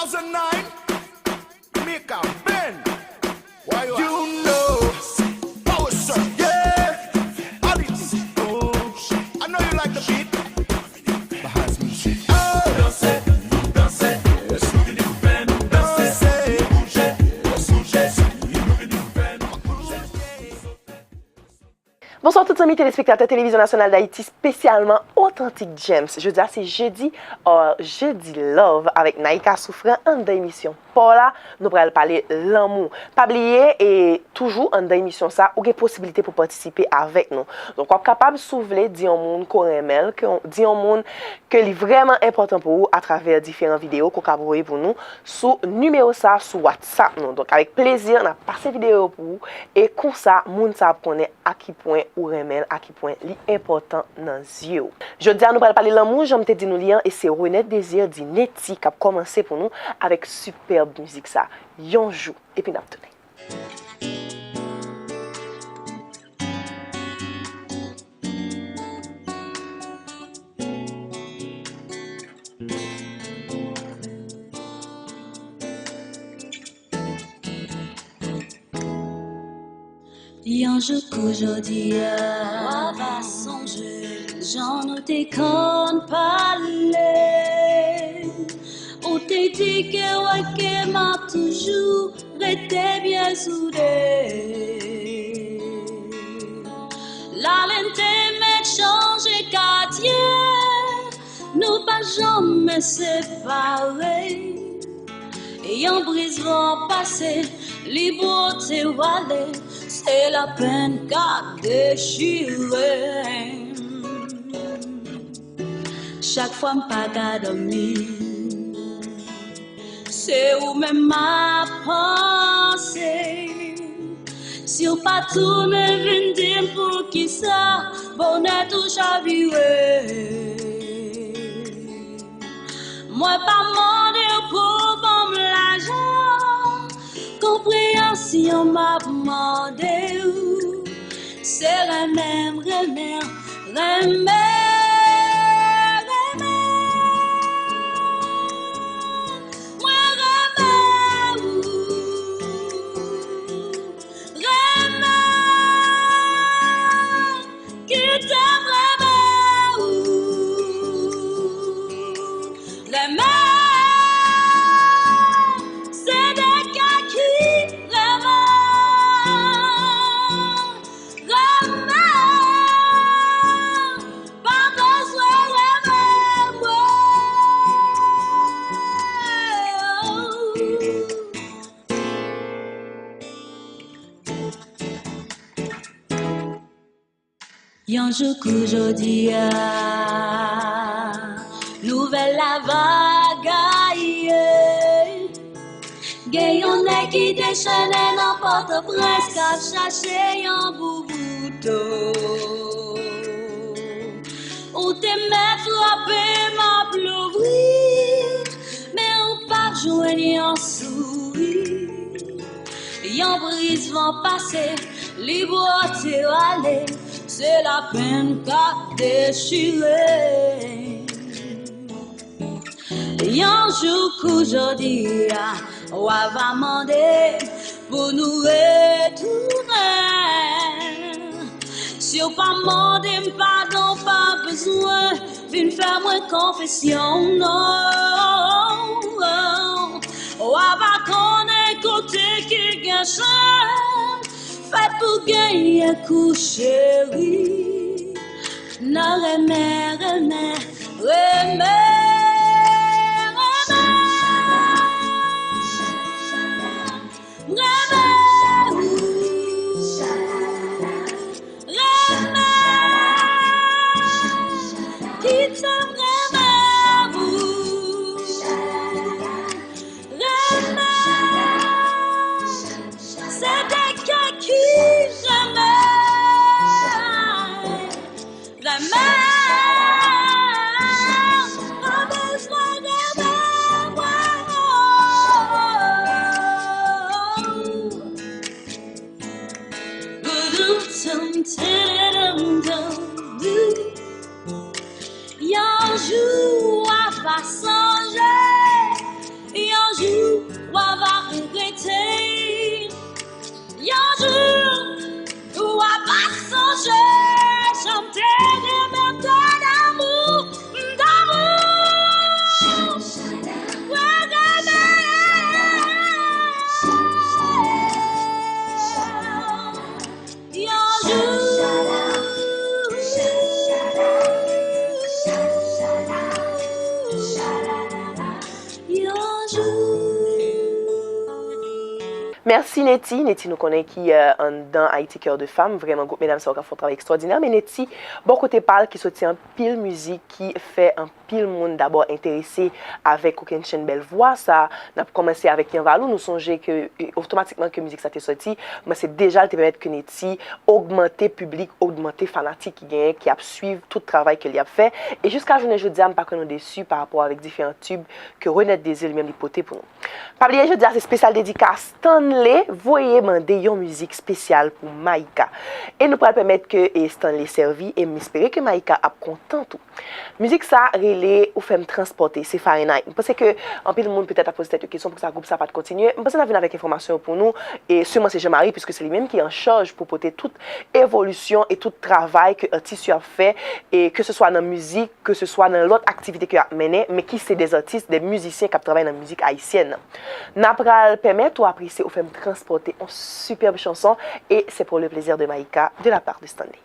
2009, make a bend. Why you know, power shot, yeah. Oddity. Oh, I know you like the beat. Bahas music. Oh, dansez, dansez, soukini coupé, dansez, bougez, bougez, soukini coupé. Bonsoir tous amis téléspectateurs Télévision Nationale d'Haïti, spécialement Authentic Gems. Jeudi, c'est jeudi, jeudi love avec Naïka Souffrant en émission. Pour là, nous allons parler l'amour. Pas oublier et toujours en émission ça, ou des possibilités pour participer avec nous. Donc, on est capable de soulever dire au monde qu'on aime, dire au monde que c'est vraiment important pour vous à travers différentes vidéos qu'on peut envoyer pour nous sous numéro ça sur WhatsApp nous. Donc, avec plaisir, on a passé vidéo pour vous et comme ça, monde ça connaît à qui point ou remel à qui point l'important dans yeux. Je dis à nous parler l'amour, j'aime te dire nous lien et c'est René Désir dit Neti qui a commencé pour nous avec superbe musique ça. Yon joue et puis n'a tourné. Yon jour qu'aujourd'hui, on va songer, j'en ai qu'on parler. On t'a dit que m'a toujours été bien soudé. La lente m'a changé quartier, nous pas jamais séparés. Et en brise vont passer, les beautés voilées. C'est la peine qu'a déchiré. Chaque fois m'pas qu'à dormir, c'est où même ma pensée. Si on pas tourner, viens dire pour qui ça, bonheur tout chaviré. Moi pas demander pour bon l'argent, compréhension m'a demandé où. C'est la même remède, remède. Yon jour qu'aujourd'hui, nouvelle la vague aille. Gayon nèg qui déchaîne n'importe prince qu'a cherché yon boubouto. Ou te met frappé m'a plouvri, mais ou pas joindre yon sourire. Yon brise vont passer, les beautés aller. C'est la peine qu'a déchiré. Yon jour qu'aujourd'hui, on va demander pour nous retourner. Si on pas demander pardon, pas besoin, viens faire moins confession, non. On va connaître côté qui gagne. Fait pour gagner un coup chéri. Non, remède, remède, remède. Yon jour à pas changer, yon Merci Nettie. Nettie nous connaît qui dans Haïti Cœur de Femme. Vraiment, groupe mesdames, ça fait un travail extraordinaire. Mais Nettie, bon côté parle, qui sortit un pile musique, qui fait un pile monde d'abord intéressé avec aucune chaîne belle voix. Ça n'a commencé avec Yann Valou. Nous songeons que automatiquement que musique ça t'est sorti. Mais c'est déjà le permettre que Nettie augmenter public, augmenter fanatique qui a suivre tout le travail qu'elle y a fait. Et jusqu'à journée jeudi, je ne pas qu'on est déçu par rapport avec différents tubes que Renette Désir lui-même l'hypothèse pour nous. Pas oublier jeudi, c'est spécial dédicace. Stanley, voyez demander une musique spéciale pour Maïka. Et nous pourrons permettre que Stanley servi et m'espérer que Maïka a content tout. Musique ça, relais ou fait me transporter, c'est Fahrenheit. Je pense que en peu de monde peut-être a posé cette question pour que ça groupe ça pas de continuer. Je pense qu'on a venu avec information pour nous et sûrement c'est Jean-Marie puisque c'est lui-même qui est en charge pour porter toute évolution et tout travail que l'artiste a fait et que ce soit dans la musique, que ce soit dans l'autre activité qu'il a menée, mais qui c'est des artistes, des musiciens qui travaillent dans la musique haïtienne. N'a pas permettre ou apprécier ou faire me transporter une superbe chanson et c'est pour le plaisir de Maïka de la part de Stanley.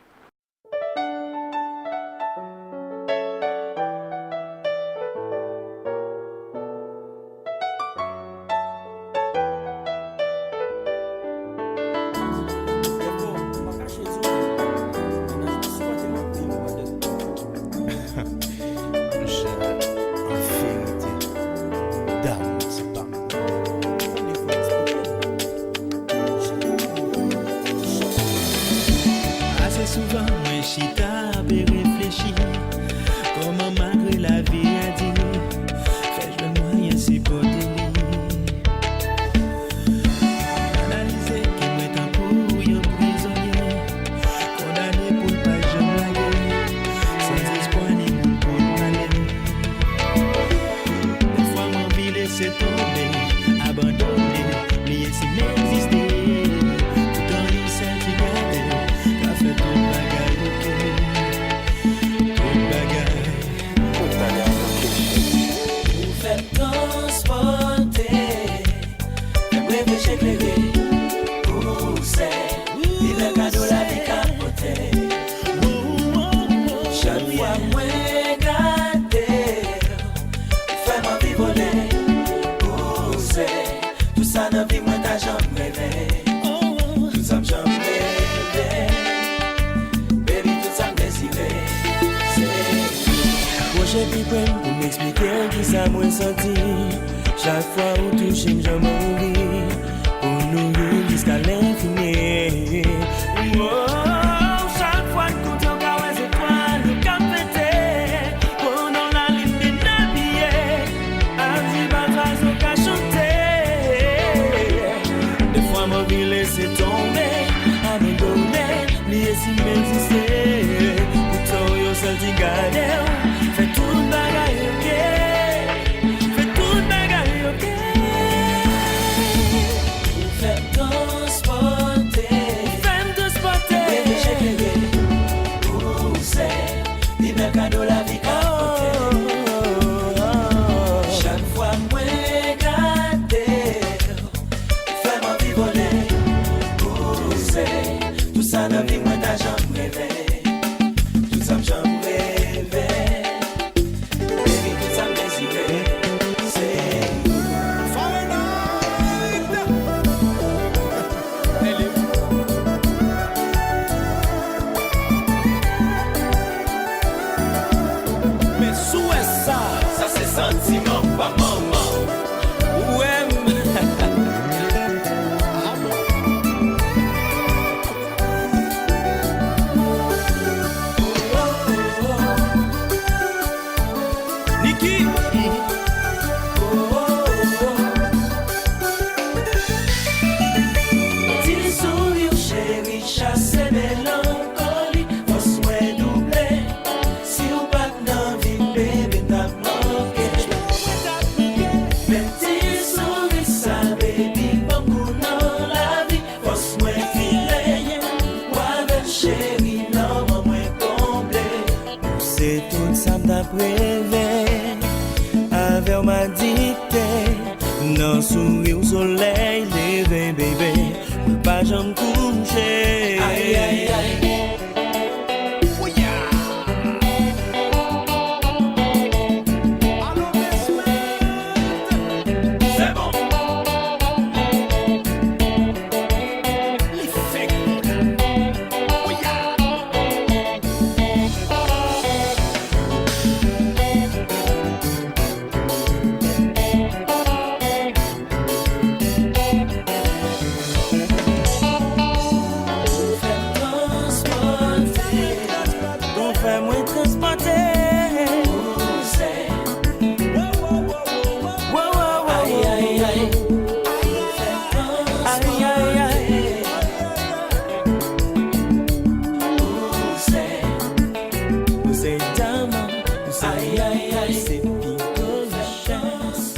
Souvent, moi, chita, et réfléchi. Comment malgré la vie a dit, fais-je le moyen si pour analyser qui m'est un couille prisonnier, condamné pour le pas jamais blaguer, sans espoir ni pour le malheur. Des fois, mon vie laisser tomber, abandonner, lier si m'exister. J'ai pris peine pour m'expliquer qui ça m'a senti. Chaque fois où touche, je m'envie pour nous jusqu'à l'infini. Chaque fois que tu as les étoiles, le cap pété, pendant la ligne des navires, un petit battage au cas chanter. Des fois, ma vie laissée tomber, abandonner, lié si m'exister. Pourtant, yo seul t'y gagne. Fais tout le bagaille, ok. Fais tout le bagaille, ok. Fais transporter. Fais me transporter. Bébé, j'ai créé. Pousser. Libre cadeau, la vie capote. Chaque fois, moi, gâter. Fais-moi vivoler. Pousser. Tout ça, dans la vie, moi, t'as jamais rêvé. Tout ça, jamais rêvé. Sentiment, pas maman. Ouais. Niki. Petit sourire chéri, chasse mélancolie, force moins doublé. Si ou pas dans vie, bébé, t'as manqué. Petit sourire, ça, baby, beaucoup dans la vie, force moins filé. Ouais, belle chérie, non, moins comblé. C'est tout ça d'après. Avec ma dictée, non sourire au soleil levé, bébé, pas jamais coucher. Aïe, aïe, aïe. Aïe aïe aïe, c'est piquant la chance.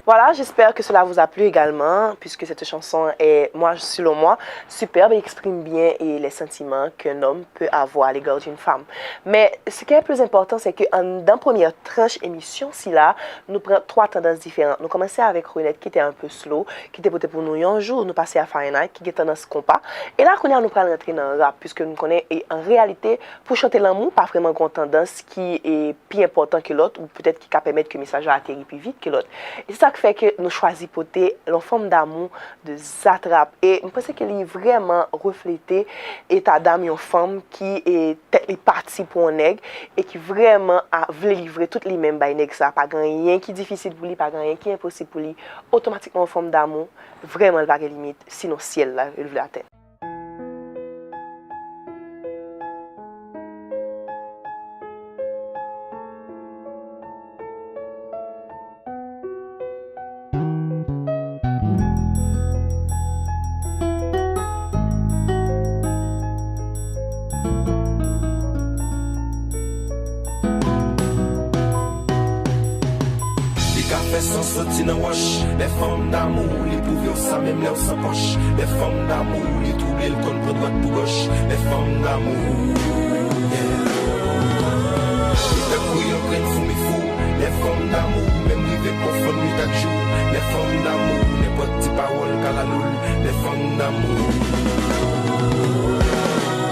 Voilà, j'espère que cela vous a plu également, puisque cette chanson est, selon moi, superbe et exprime bien les sentiments qu'un homme peut avoir à l'égard d'une femme. Mais ce qui est le plus important, c'est que dans la première tranche émission, là, nous prenons 3 tendances différentes. Nous commençons avec Ronette qui était un peu slow, qui était pour nous un jour, nous passer à Fahrenheit, qui est tendance compas. Et là, nous prenons rentrer dans le rap, puisque nous connaissons, et en réalité, pour chanter l'amour, pas vraiment une tendance qui est plus importante que l'autre, ou peut-être qui peut permettre que le message atterrit plus vite que l'autre. Et c'est ça qui fait que nous choisissons porter l'enfant d'amour de Zatrap. Et je pense qu'elle est vraiment reflété état d'âme une femme qui est partie pour un nègre et qui vraiment a voulu livrer toutes les mêmes by nègre ça. Pas rien qui est difficile pour lui, pas rien qui est impossible pour lui. Automatiquement, une femme d'amour, vraiment, elle va avoir limite. Sinon, ciel, là, elle veut atteindre. Sans sortir dans wash, les femmes d'amour, les pouvions ça même là sans poche. Les femmes d'amour, les troubles le compte pour droite pour gauche. Les femmes d'amour, les couilles en train de fou, mais fou. Les femmes d'amour, même rivé pour fond nuit chaque jour. Les femmes d'amour, les petites paroles qu'à la loule. Les femmes d'amour.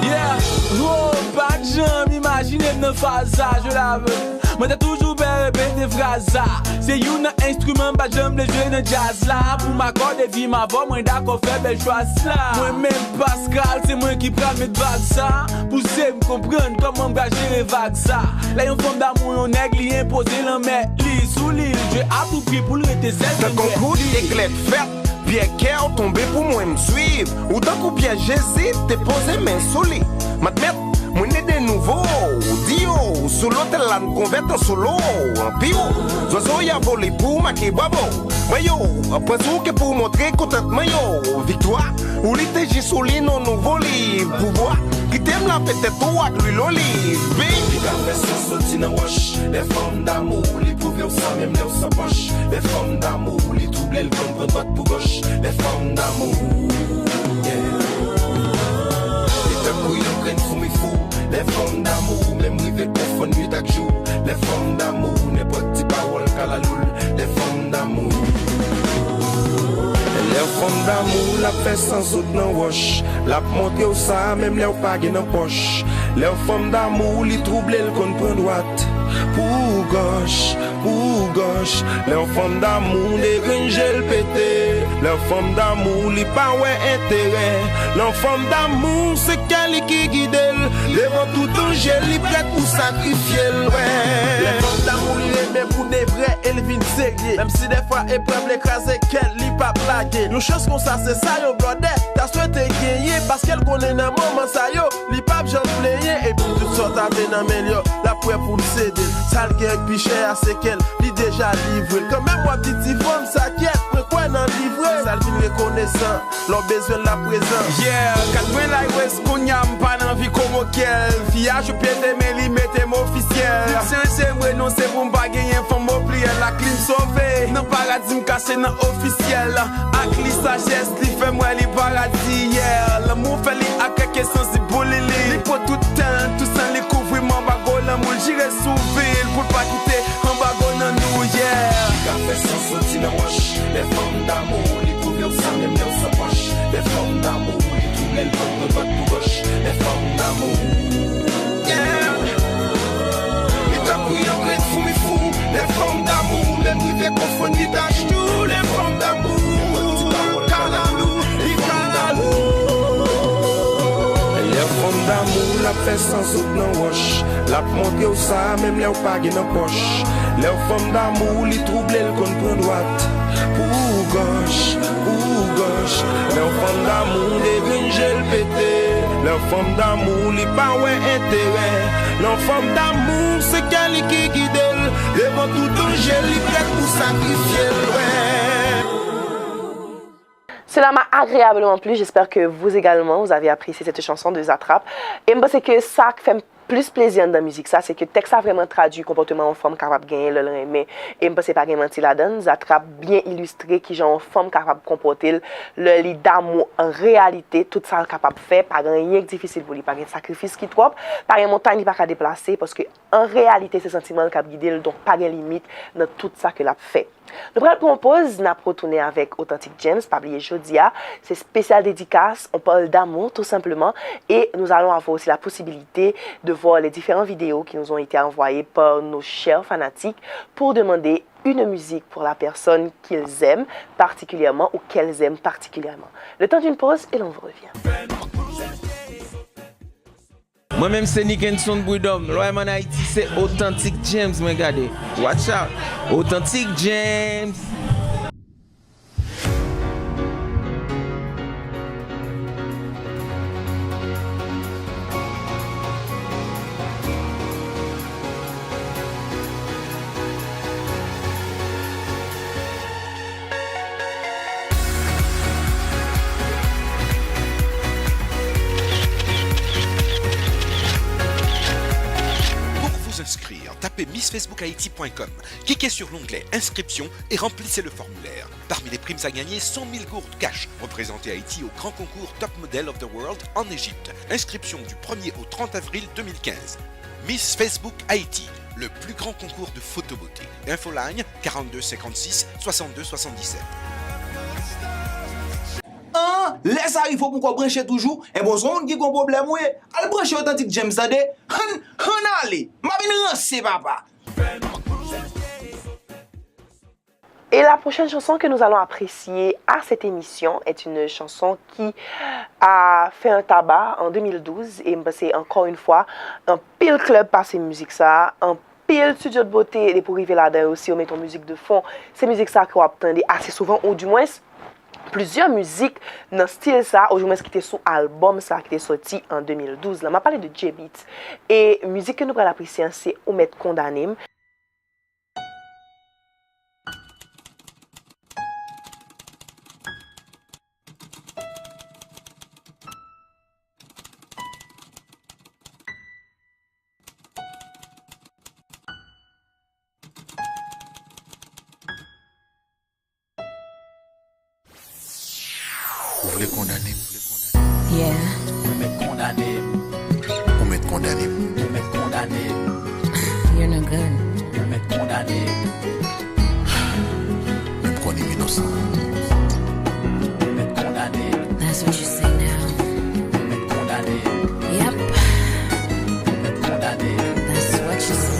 Yeah, oh, pas de jambes, imaginez une phase, je la veux. Moi t'as toujours bien répété des phrases. C'est un instrument, pas jamais les jouer dans jazz là. Pour m'accorder vie ma voix, moi d'accord faire belle choix là. Moi même Pascal, c'est moi qui prends mes vagues ça. Pour me comprendre comment gérer vagues ça. Là y'a une forme d'amour, on nègre, li imposé l'en met li sous l'île. J'ai à tout prix pour le rester celle. Dans concours d'éclairs fait, Pierre Kerr tombé pour moi me suivre. Ou dans coup Pierre j'hésite, t'es posé main solide. M'admettre, moi né de nouveau. Dio, sous l'hôtel là nous convertons en solo. En pio, zozo y'a volé pour ma kebabo. Mayo, après tout que pour montrer contentement yo. Victoire, ou l'été solide non nouveau livre. Pouvoir, qui t'aime la peut-être toi que lui l'olive. Les cafés sans sortir dans wash. Les femmes d'amour, les pouvions ça même là sans poche. Les femmes d'amour, les troubles le compte pour droite pour gauche. Les femmes d'amour, les femmes d'amour, même rivé pour fond nuit chaque jour. Les femmes d'amour, les petites paroles qu'à la loule. Les femmes d'amour. Les femmes d'amour, la fait sans autre dans wash. La montre au ça, même les pas dans poche. Les femmes d'amour, les troubles le compte pour droite. Pour gauche, pour gauche. Les femmes d'amour, les ringels pété. Les femmes d'amour, les pas ouais intérêt. Les femmes d'amour, c'est qu'elle qui guide. Devant tout danger, les prête pour sacrifier le ouais. Les femmes d'amour, les mêmes pour des vrais, elles viennent sérieux. Même si des fois, elles peuvent l'écraser, qu'elle n'y pas blaguer. Une chose comme ça, c'est ça, yo, blodé. T'as souhaité gagner parce qu'elle connaît dans moment, ça, yo. Li pas j'en plaigner. Et puis, tout sortes à venir dans milieu. La preuve pour le céder. Ça, le gars, puis cher, c'est qu'elle, li déjà livré. Quand même, moi, petite femme, ça quitte. Mais quoi, n'en livrer? Ça, le vient reconnaissant. Leur besoin de la présence. Yeah, 80 la ouest, qu'on y a pas d'envie comme auquel. Fia, je piète, mais li mettez officiel. C'est vrai, non, c'est pour m'pas gagner, faut m'oublier. La clim sauvée, non paradis m'cassé, non officiel. Ak li sagesse, li fait moi li paradis, yeah. L'amour fait li ak quelque sens di bouli li. Li pour tout temps, tout sans li couvrir mon bago. L'amour j'irai sous ville, pour pas quitter un bago nan nous, yeah. Les cafés sans sortir dans wash. Les femmes d'amour, les pouvions ça même là sans poche. Les femmes d'amour, les troubles le compte pour droite pour gauche. Les femmes d'amour, yeah. Les couilles en train de fou, mais fou. Les femmes d'amour, même rivé pour fond nuit tâche tout. Les femmes d'amour, canalou, les canalou. Les femmes d'amour, la fait sans autre dans wash. La montre au ça, même les pas dans poche. Les femmes d'amour, les troubles le compte pour droite. Pour gauche, pour gauche. Les femmes d'amour, les ringels pété. Les femmes d'amour, les pas ouais intérêt. Les femmes d'amour, c'est qu'elle qui guide. Devant tout danger, les prête pour sacrifier ouais. Cela m'a agréablement plu. J'espère que vous également, vous avez apprécié cette chanson de Zatrap. Et je pense que ça fait plus plaisir dans la musique, ça, c'est que le texte a vraiment traduit comportement en femme capable de gagner le mais et me c'est pas gagner menti là-dedans, ça a bien illustré qui genre femme capable de comporter le lit d'amour en réalité, tout ça capable de faire, pas rien difficile pour lui, pas un sacrifice qui trop, pas une montagne qui pas qu'à déplacer parce que en réalité c'est sentiment qui a guidé donc pas de limite dans tout ça que l'a fait. Nous propose n'a retourner avec Authentic Gems, pas oublier Jodia, c'est spécial dédicace, on parle d'amour tout simplement et nous allons avoir aussi la possibilité de voir les différentes vidéos qui nous ont été envoyées par nos chers fanatiques pour demander une musique pour la personne qu'ils aiment particulièrement ou qu'elles aiment particulièrement. Le temps d'une pause et l'on vous revient. Moi-même, c'est Nick Henson Bouidom. Loin en Haïti, c'est Authentic Gems, regardez. Watch out. Authentic Gems. Inscrire, tapez missfacebookhaiti.com, cliquez sur l'onglet Inscription et remplissez le formulaire. Parmi les primes à gagner, 100 000 gourdes cash, représenter Haïti au grand concours Top Model of the World en Égypte. Inscription du 1er au 30 avril 2015. Miss Facebook Haïti, le plus grand concours de photobeauté. Infoline 42 56 62 77. Laisse arriver pour qu'on branche toujours. Et bon, son qui a un problème, oui. Allez brancher Authentic Gems, ça de. Allez, ma bien rancé, papa. Et la prochaine chanson que nous allons apprécier à cette émission est une chanson qui a fait un tabac en 2012 et c'est encore une fois un pile club par ces musiques ça, un pile studio de beauté et pour arriver là-dedans aussi on met ton musique de fond, ces musiques ça qu'on attendait assez souvent ou du moins plusieurs musiques dans ce style ça, au moins qui était sous album ça qui était sorti en 2012. Là, m'a parlé de J-Beat et musique que nous allons apprécier c'est Ou M'être Condamné. Vous voulez condamner? Yeah. Ou m'être condamné. Ou m'être condamné? Ou m'être condamné. You're no good. Ou m'être condamné. Me prenez innocent. Ou m'être condamné. That's what you say now. Ou m'être condamné. Yep. Ou m'être condamné. That's what you say.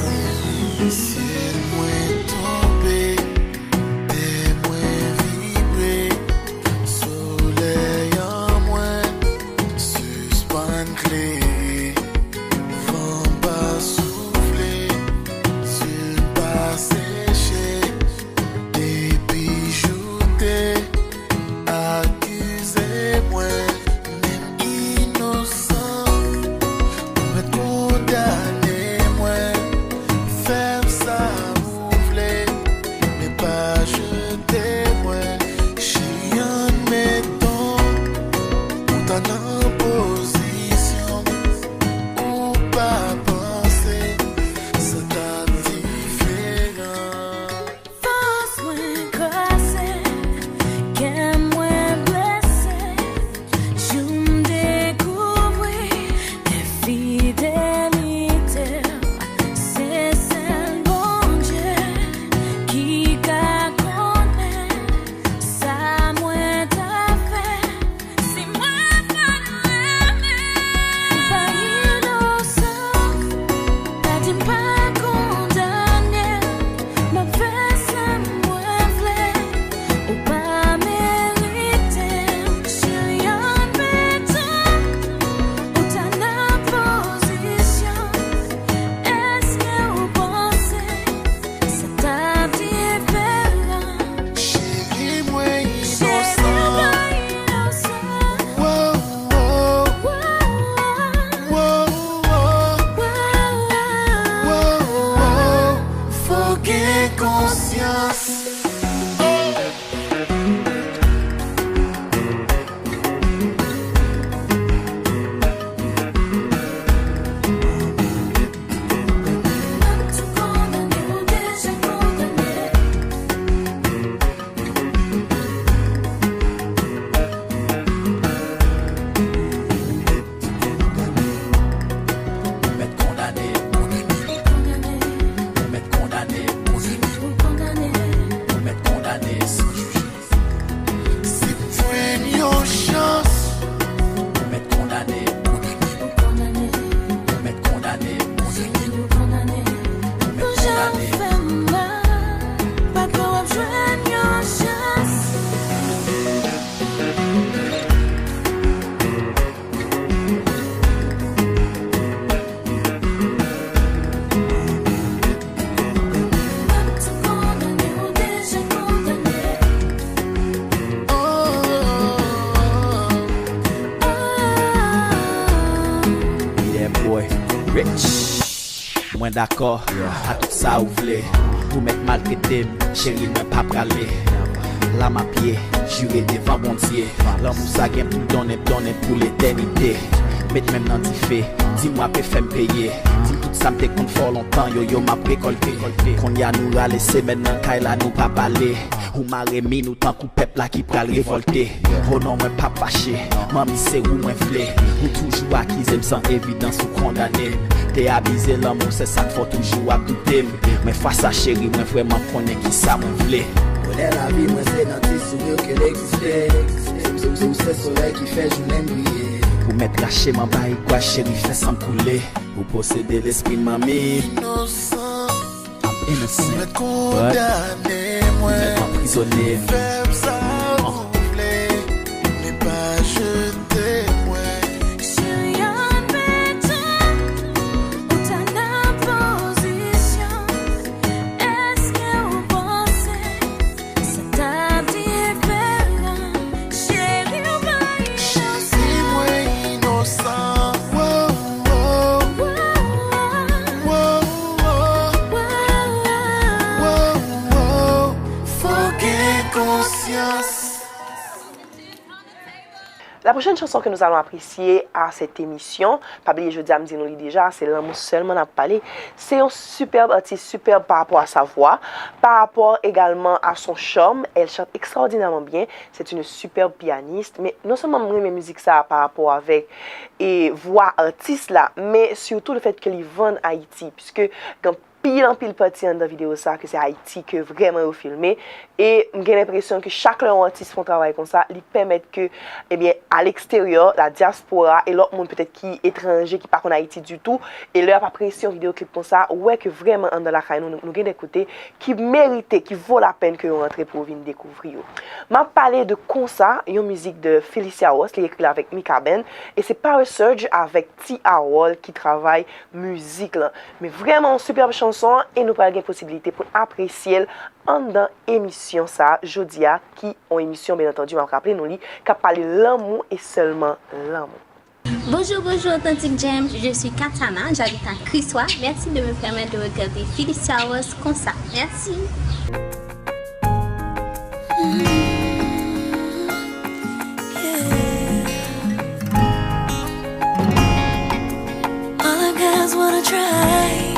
Si moi tombé, des moi vibré, soleil en moi, suspend clé, vent pas souffler, ciel pas séché, des bijoutés, accusez-moi, même innocent, pour me condamner, moi. Faire ça vous voulez, mais pas jeter moi. Chien mettons, ou t'en en position, ou pas penser, c'est ta différent. Force moins cassée, qu'aime moins blessée, je me découvre infidélité. C'est celle bon Dieu qui qu'a connaît, ça moins t'a fait, si moins pas l'aimer, pas innocent, pas dit pas condamné, ma fait ça moins vrai, ou pas mérité, je y'en béton, ou t'as la position, est-ce que vous pensez, c'est ta différence, Chérie, moi c'est innocent. pas innocent, Wow, wow, wow, wow, wow. Faut gagner conscience. moins d'accord. À tout ça ou vle. Pour mettre maltraité, chérie, moi pas pralé. La ma pied, juré devant bon Dieu. L'amour ça gagne pour donner pour l'éternité. Mette même dans fait, dis-moi peut faire me payer. Dis tout ça me compte fort longtemps, yo m'a récolté. Qu'on y a nous a laissé maintenant Kaila nous pas parler. Ou m'a remis nous tant coup peuple là qui pral révolter. Oh non moi pas fâché, mamie c'est où moi vle. Ou toujours accusé sans évidence ou condamné. T'es abusé l'amour c'est ça qu'il faut toujours à douter. Mais face à chérie moi vraiment connais qui ça moi vle. Connais la vie moi c'est dans tes souvenirs qu'elle existait. C'est le soleil qui fait journée briller. Pour mettre lâcher ma baille quoi chérie fait sans couler. Pour posséder l'esprit de mamie. Innocent, Innocent, vous êtes condamné, moi. vous êtes emprisonné. Faible ça, vous voulez, mais pas jeter, moi. Chérie, admettons, pour ta position, est-ce que vous pensez, c'est ta différence? Chérie, on va y Si moi innocent, wow, wow, wow, wow, faut gagner conscience. La prochaine chanson que nous allons apprécier à cette émission, pas oublier jeudi à me dire déjà, c'est L'amour seulement à parler. C'est un superbe artiste, superbe par rapport à sa voix, par rapport également à son charme. Elle chante extraordinairement bien. C'est une superbe pianiste, mais non seulement mes musiques ça par rapport avec et voix artiste là, mais surtout le fait qu'elle vend Haïti, puisque quand pile partie dans la vidéo ça que c'est Haïti que vraiment au filmé et j'ai l'impression que chaque artiste font travail comme ça, ils permettent que eh bien à l'extérieur la diaspora et l'autre monde peut-être qui étranger qui pas en Haïti du tout et leur apprécier un vidéo clip comme ça ouais que vraiment dans la caille nous gagne des côtés qui méritent qui vaut la peine que on rentre pour venir découvrir. M'a parlé de Konsa, une musique de Felicia Ross, qui écrit avec Mika Ben et c'est Power Surge avec T. Howell qui travaille musique là. Mais vraiment une superbe chanson et nous avons la possibilité pour apprécier dans émission ça Jodia qui ont émission bien entendu on rappeler nous qui parle l'amour et seulement l'amour. Bonjour, Authentic James, je suis Katana, j'habite à Crissois. Merci de me permettre de regarder Felicia Ross comme ça. Merci. All the guys wanna try,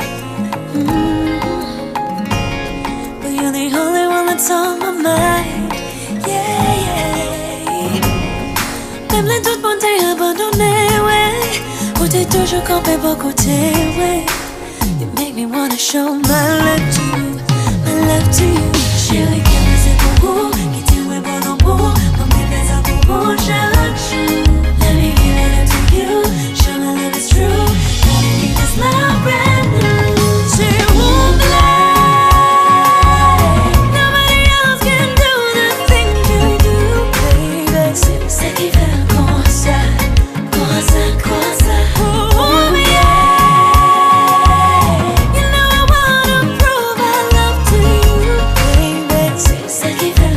but you're the only one that's on my mind. Yeah, yeah. Même les doutes m'ont été abandonnés, ouais. Ou t'es toujours campé pour côté, ouais. You make me wanna show my love to you, my love to you. Chérie, qu'est-ce que c'est pour vous? Qui t'y ouais bon en pour? Mon bébé ça pour vous, je Let me give it up to you, show my love is true. Let me make this love brand new. C'est où nobody else can do the things you do, baby. C'est qui fait comme ça, comme ça, comme ça. Oh yeah, you know I wanna prove I love to you, baby. C'est qui fait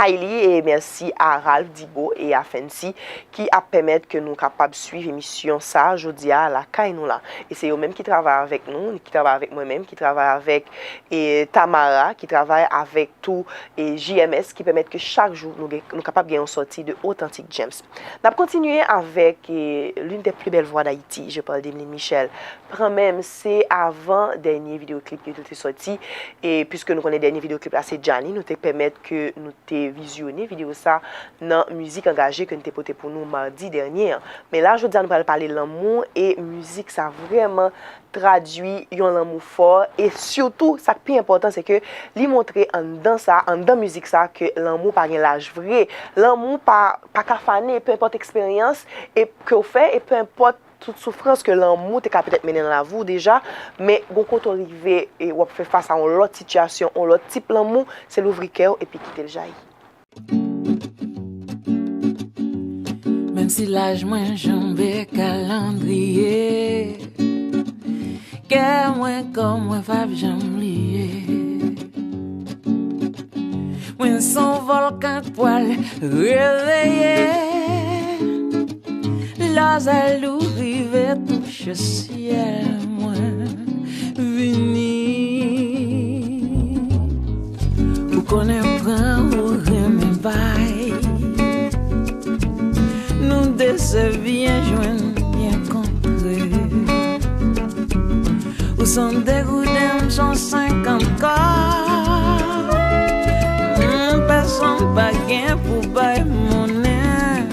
Kylie et merci à Ralph Dibo et à Fancy qui a permettre que nous capables suivre l'émission ça aujourd'hui à la caille nous là. Et c'est eux-mêmes qui travaillent avec nous, qui travaillent avec moi-même, qui travaillent avec Tamara, qui travaille avec tout et JMS qui permettent que chaque jour nous capables gagner une sortie de Authentic Gems. On va continuer avec l'une des plus belles voix d'Haïti, je parle d'Emeline Michel. Quand même, c'est avant dernier vidéoclip qui était sorti et puisque nous connaissons dernier vidéoclip là c'est Gianni, nous te permettre que nous te visionner vidéo ça dans musique engagée que nous te porté pour nous mardi dernier. Mais là, je dis nous allons parler de l'amour et musique ça vraiment traduit un amour fort et surtout ça qui est important c'est que lui montrer en dans musique ça que l'amour pas gain l'âge vrai, l'amour pas cafané peu importe expérience et que vous fait et peu importe toute souffrance que l'amour t'es peut-être mener dans la vie déjà mais quand on arrive et on fait face à une autre situation, un autre type l'amour, c'est l'ouvrir cœur et puis quitter le jaillit. Même si l'âge moins jambé calendrier que moins comme moi fave jamblier moi son volcan poil réveillé la zalou rive touche ciel moi vini ou connaît prend ou remet bail nous deux bien joindre bien compris ou sont dégoûtés sont 50 corps personne pas gain pour bail monnaie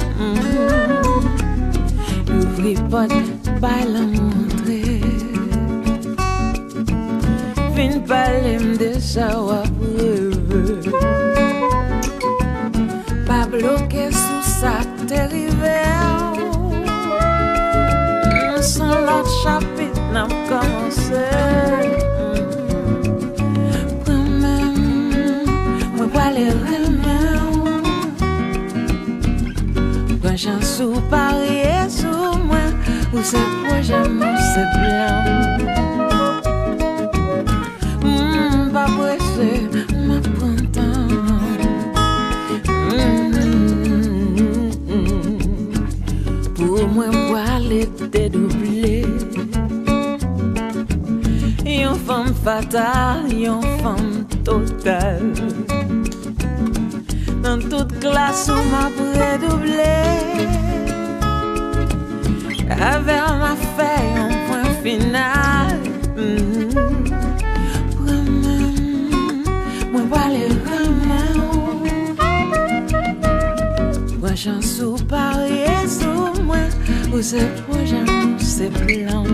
ouvrir porte bail la montrer fin parler de ça ou pas bloquer sous ça terrible son l'autre chapitre n'a commencé moi pas les remèdes quand j'en sous parier sous moi ou c'est projet mon c'est blanc pas pressé ma printemps pour moi voir l'été doublé une femme fatale une femme totale dans toute classe on m'a redoublé avec ma fait un point final moi pas les remèdes moi j'en sous parier sous moi ou c'est projet c'est blanc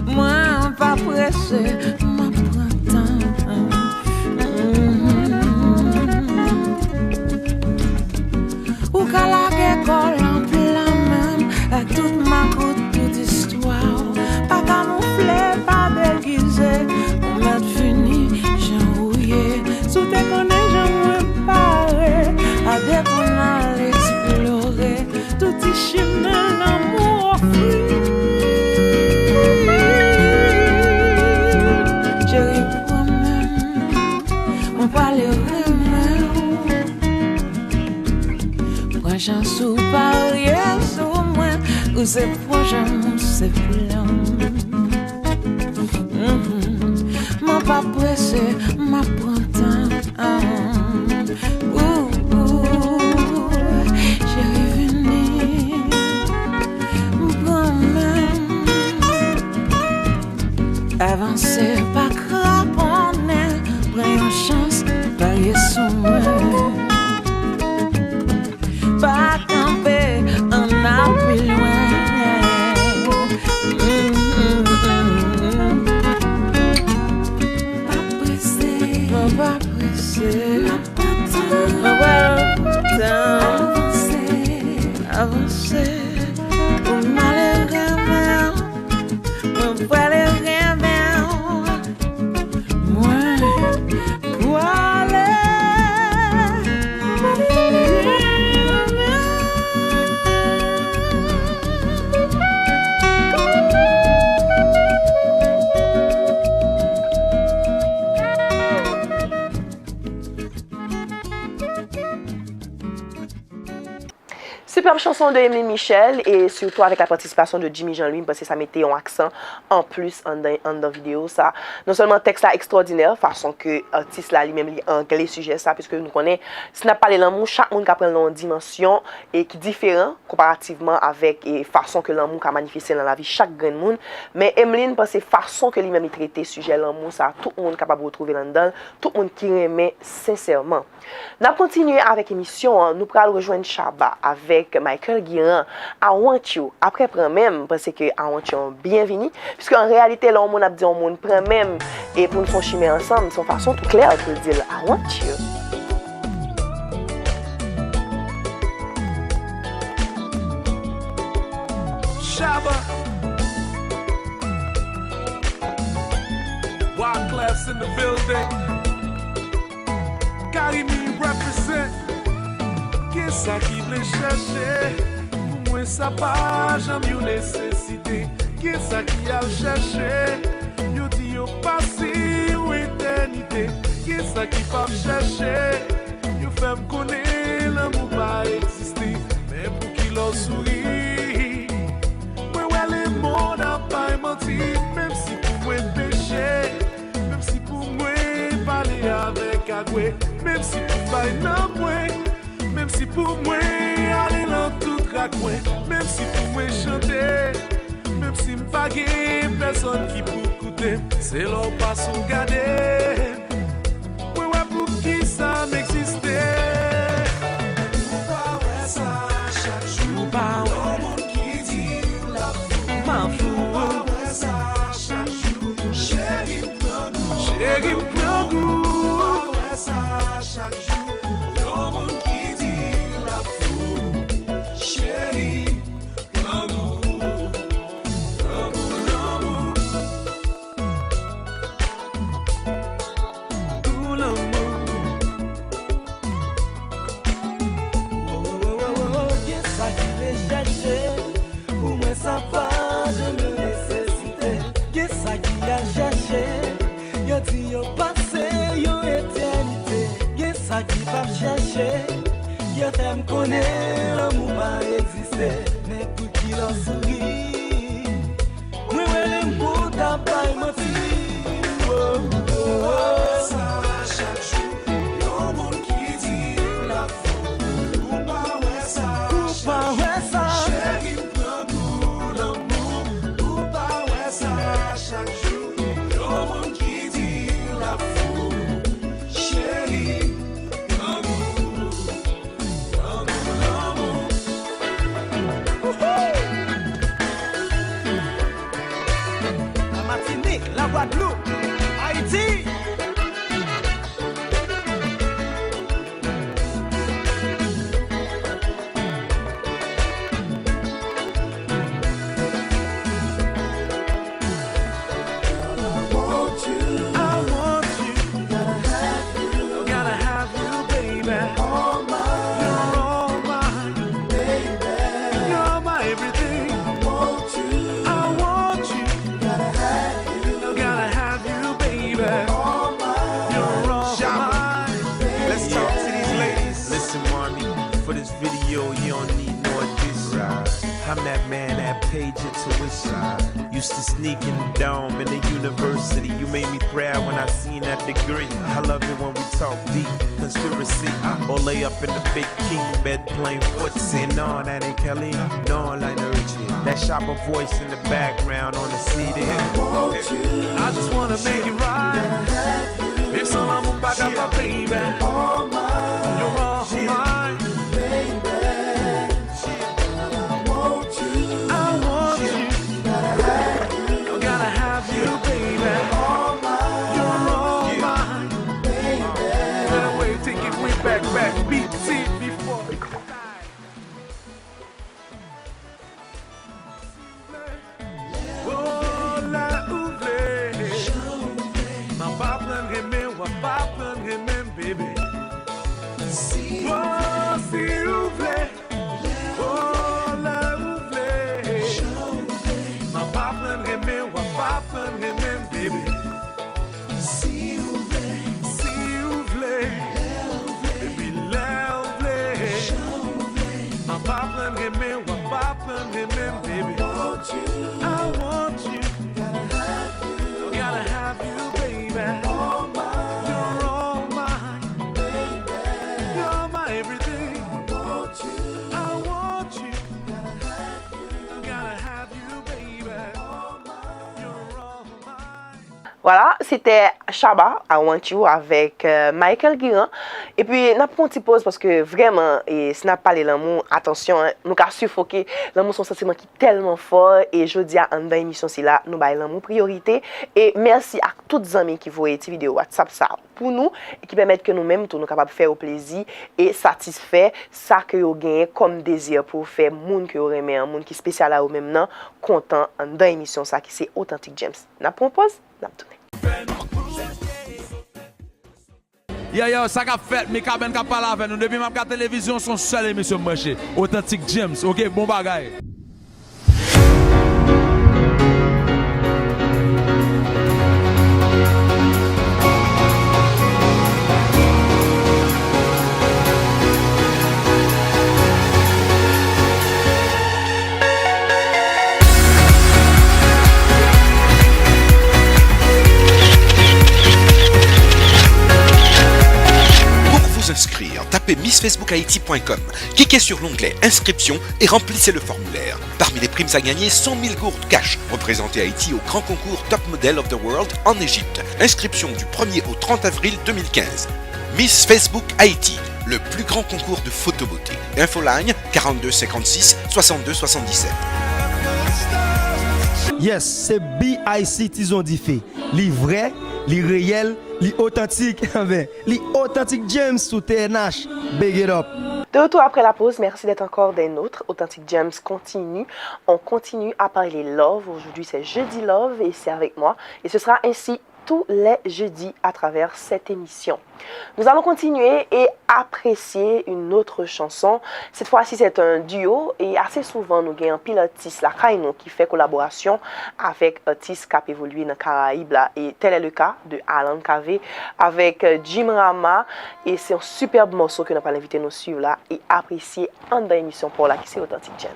moi pas pressé ma printemps ou qu'à la école en plein même à toute ma route toute histoire pas camouflé pas déguisé on m'a fini j'ai rouillé sous tes connais j'ai moins paré à des qu'on allait explorer tout y chemin l'amour offrit chérie moi-même on parle j'en sous parier sous moi ou c'est projet c'est blanc mon pas pressé ma printemps j'ai revenu moi-même avancer pas craponner prends une chance parier sous moi pas camper un arbre loin pas pressé Superbe chanson de Emeline Michel et surtout avec la participation de Jimmy Jean-Louis parce que ça mettait un accent en plus en dans vidéo ça. Non seulement texte là extraordinaire façon que artiste là lui-même li anglais sujet ça puisque nous connaît si n'a parlé l'amour chaque monde qui prend une dimension et qui différent comparativement avec et façon que l'amour qu'a manifesté dans la vie chaque grand monde mais Emeline parce que façon que lui-même il traitait sujet l'amour ça tout le monde capable de retrouver là-dedans tout le monde qui aimait sincèrement. N'a continué avec émission nous pral rejoindre Chaba avec Michael Guiran, I Want You. Après, prend même, parce que I Want You bienvenue, puisque en réalité, là, on a dit on prend même, et pour nous faire chimer ensemble, son façon tout claire pour dire I Want You. Shabba, Wild Class in the building, Karimi represent. Qu'est-ce qui me chercher? Pour moi, ça pas jamais une nécessité. Qu'est-ce qui a cherché? Yo dit yo passé ou éternité. Qu'est-ce qui va me chercher? Yo fait me connaître l'amour pas exister. Mais pour qu'il en sourit, moi ouais les mots n'a pas menti. Même si pour moi péché, même si pour moi parler avec Agoué, même si pour pas moi. Même si pour moi, aller dans tout raccoin, même si pour moi chanter, même si m'pas personne qui peut écouter, c'est là pas son garder. Ouais, ouais, pour qui ça m'existait? Ouais, ça, chaque jour, pas ouais, monde qui dit la foule, m'en fout. Ouais, ça, chaque jour, chérie, m'prend goût. Ouais, ça, chaque jour, le monde qui chérie, l'amour, l'amour, tout l'amour. Qu'est-ce qui les chercher? Pour moi ça va, je me nécessité. Qu'est-ce qui a cherché? Yo dit yo passé, yo éternité. Qu'est-ce qui va chercher? Yo t'aime connaître, l'amour pas exister, mais pour qu'il en sourit, oui, ouais, les mots t'as pas menti. Oh, oh, oh. Ça, chaque jour, y'a un monde qui dit la foule, ou pas ouais ça, chérie, prends tout l'amour, ou pas ouais ça, chaque jour, y'a un monde qui dit la foule, chérie. La Guadeloupe, Haïti. I'm that man that paid your tuition. Used to sneak in the dome in the university. You made me proud when I seen that degree. I love it when we talk deep conspiracy. Or lay up in the big king bed playing footsie. No, that ain't Kelly. No, like Urgent. That shopper voice in the background on the CD. I just wanna make it right. If someone back up my baby, you're all mine. Back, beat it before we go. Oh, la ouvle. Ma pas plein de remède, ou pas plein de remède, bébé. Oh, si ouvle. Oh, la ouvle. Ma pas plein de remède, ou pas plein de remède, bébé. Si ouvle. Ma pas plein aimé ou pas aimé, baby. I want you. Gotta have you, baby. You're all mine, you're my everything. I want you. Gotta have you, baby. You're all mine. Voilà, c'était Chaba, I Want You avec Michael Guiran. Et puis, n'a pas une petite pause parce que vraiment, et si n'a pas l'amour, attention, hein, nous avons suffoqué. L'amour, son sentiment qui est tellement fort. Et je dis à une émission, c'est là, nous avons l'amour priorité. Et merci à tous les amis qui voient cette vidéo WhatsApp ça pour nous et qui permettent que nous-mêmes, nous sommes capables de faire au plaisir et satisfaire ça que vous gagnez comme désir pour faire monde que vous aimez, un monde qui est spécial à vous-même, non, content dans l'émission, ça qui c'est Authentic James. N'a pas une pause, n'a pas tourné. Yo, ça qu'a fait, mais quand même qu'a parlé avec nous depuis ma télévision, son seul émission marché. Authentic James, ok, bon bagaille. Inscrire, tapez missfacebookhaiti.com, cliquez sur l'onglet Inscription et remplissez le formulaire. Parmi les primes à gagner, 100 000 gourdes cash, représenter Haïti au grand concours Top Model of the World en Égypte. Inscription du 1er au 30 avril 2015. Miss Facebook Haïti, le plus grand concours de photobeauté. Infoline 42 56 62 77. Yes, c'est BIC Tizon Diffé. Li vrai, li réel, li authentique, li Authentic James sous TNH. Big it up. De retour après la pause, merci d'être encore des nôtres. Authentic James continue. On continue à parler love. Aujourd'hui, c'est Jeudi Love et c'est avec moi. Et ce sera ainsi tous les jeudis à travers cette émission. Nous allons continuer et apprécier une autre chanson. Cette fois-ci, c'est un duo et assez souvent, nous avons un pilotis la Kaino qui fait collaboration avec artistes qui ont évolué dans les Caraïbes là. Et tel est le cas de Alan Kave avec Jim Rama et c'est un superbe morceau que nous allons inviter nous suivre là et apprécier en dans l'émission pour la qui c'est Authentic James.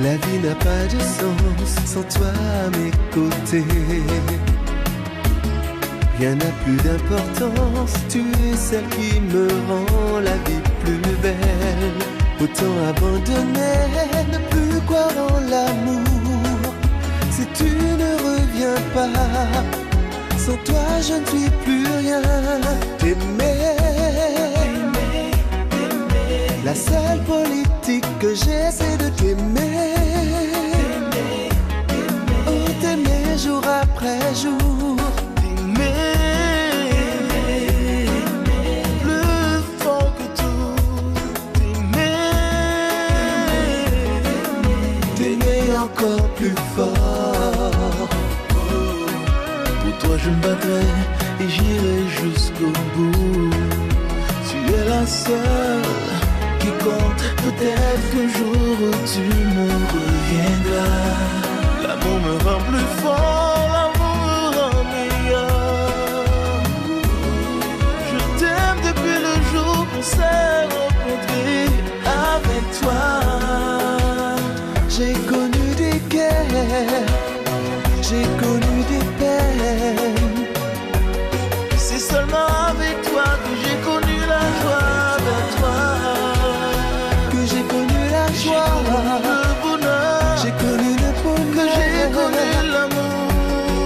La vie n'a pas de sens sans toi à mes côtés. Rien n'a plus d'importance, tu es celle qui me rend la vie plus belle. Autant abandonner, ne plus croire en l'amour. Si tu ne reviens pas, sans toi je ne suis plus rien. T'aimer, la seule politique que j'ai c'est de t'aimer. Oh t'aimer jour après jour. T'aimer plus fort que tout. T'aimer encore plus fort. Pour toi je me battrai et j'irai jusqu'au bout. Tu es la seule qui compte, peut-être qu'un jour tu me reviendras. L'amour me rend plus fort, l'amour me rend meilleur. Je t'aime depuis le jour qu'on s'est rencontrés. Avec toi, j'ai connu des guerres, j'ai connu des peines. C'est seulement avec toi que j'ai connu la joie de toi. J'ai connu le bonheur, j'ai connu le bonheur, que j'ai connu l'amour.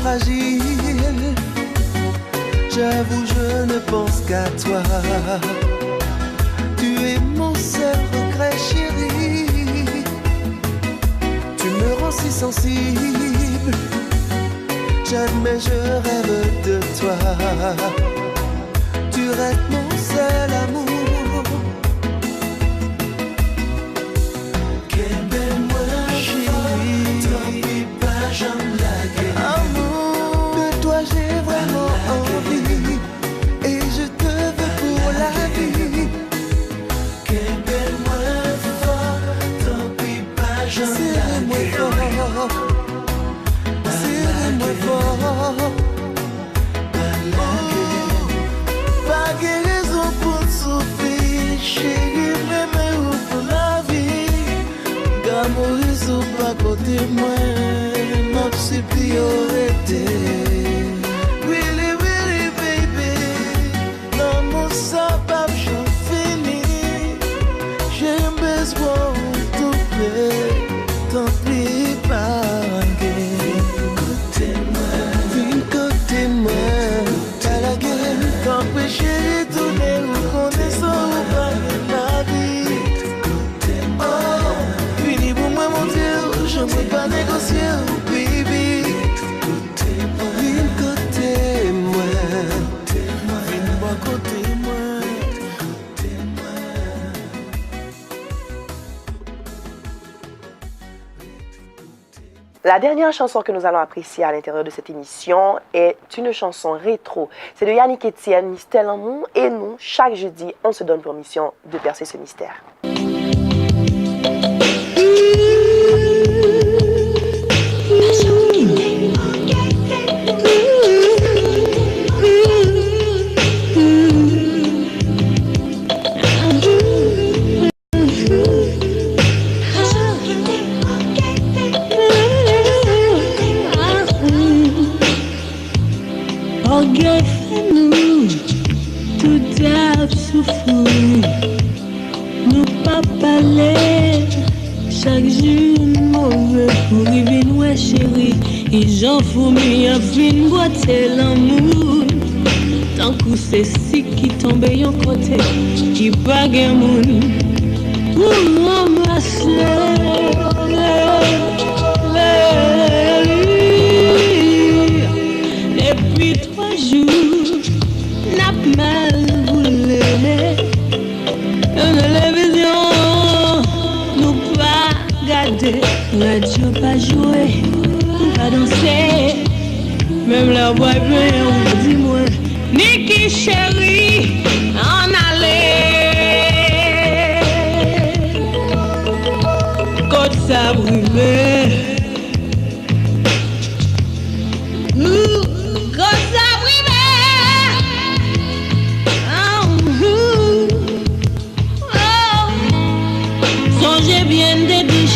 fragile. J'avoue, je ne pense qu'à toi. Tu es mon seul regret, chérie. Tu me rends si sensible. J'admets, je rêve de toi. Tu restes mon seul amour. Amour, de toi j'ai vraiment envie, et je te veux pour la vie. Qu'aime-moi fort, tant pis pas j'en serre-moi fort, serre-moi fort. Pas guérison pour souffrir, chérie, même ou pour la vie. D'amour, ils pas côté moi. C'est priorité. Really, really, baby. L'amour, ça va, j'en finis. J'ai besoin de tout plaît. T'en prie pas, viens côté-moi. T'as la gueule, t'en prie, chérie, tout les roues qu'on est sans la vie. Oh, fini pour moi, mon Dieu, je ne peux pas négocier. La dernière chanson que nous allons apprécier à l'intérieur de cette émission est une chanson rétro. C'est de Yannick Etienne, Mystère l'amour, et nous, chaque jeudi, on se donne pour mission de percer ce mystère. Fais-nous tout à souffrir, nous pas parler chaque jour mauvais pour arriver nous chérie. Et j'en fourmis à fin boiter l'amour. Tant que c'est si qui tombe en côté, qui pas gain moun pour m'embrasser. Depuis 3 jours, n'a mal voulu. Télévision, nous pas garder, radio pas jouer, pas danser. Même la voix bien, on dit moi, Niki chérie, en aller. Côte ça brûlé.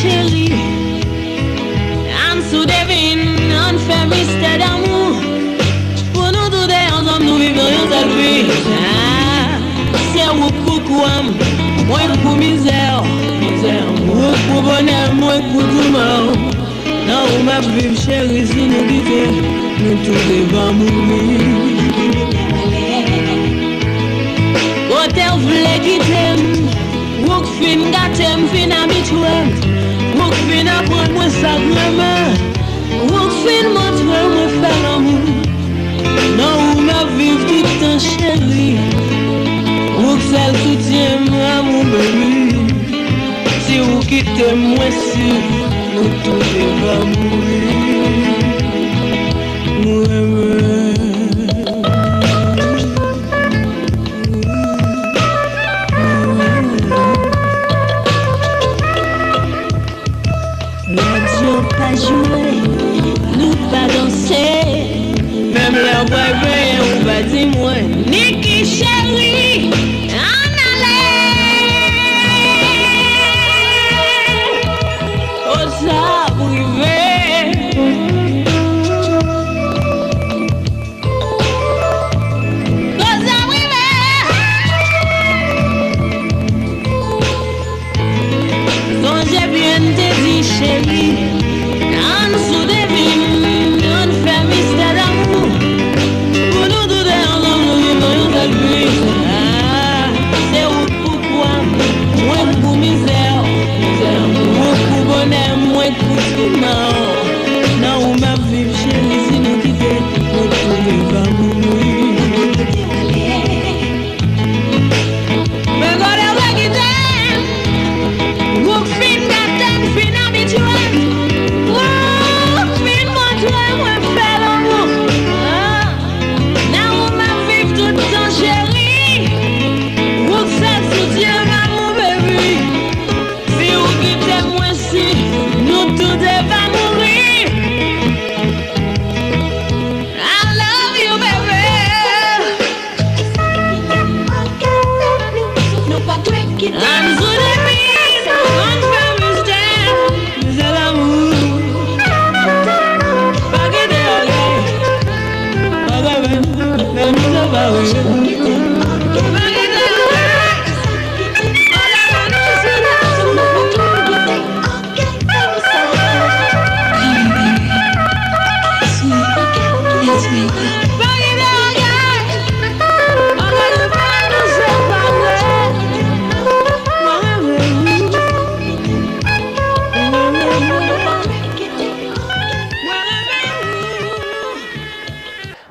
Chérie, I'm so devine, on fait mystère d'amour. Pour nous tous ensemble, nous vivons une seule vie. C'est où pour quoi, moi pour misère, moi pour bonheur, moi pour tout mal. Là où ma vie chérie, si nous quittons, nous tous devons mourir. Quand elle voulait quitter, ou fin gâtem, fin habitué. Ou fin apprendre moi sacrement, ou fin montrer moi faire l'amour. Non, ou ma vivre tout le temps chérie, ou celle soutient moi mon bébé. Si vous quittez moi si nous tous devons mourir. Pas jouer, nous pas danser. Même la voix bien, on va dire moi, Niki chérie, en aller. Oh ça privé. Oh ça privé. Quand j'ai bien te dit chérie, on se devine, on fait mystère.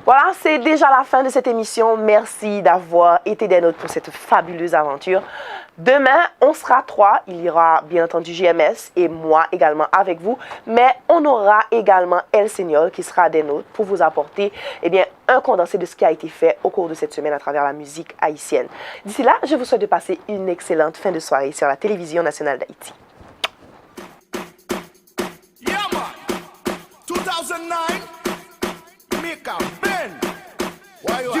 Voilà, c'est déjà la fin de cette émission. Merci d'avoir été des nôtres pour cette fabuleuse aventure. Demain, on sera 3. Il y aura bien entendu JMS et moi également avec vous. Mais on aura également El Senior qui sera des nôtres pour vous apporter un condensé de ce qui a été fait au cours de cette semaine à travers la musique haïtienne. D'ici là, je vous souhaite de passer une excellente fin de soirée sur la télévision nationale d'Haïti. Yeah, man. 2009, make a bend. Why you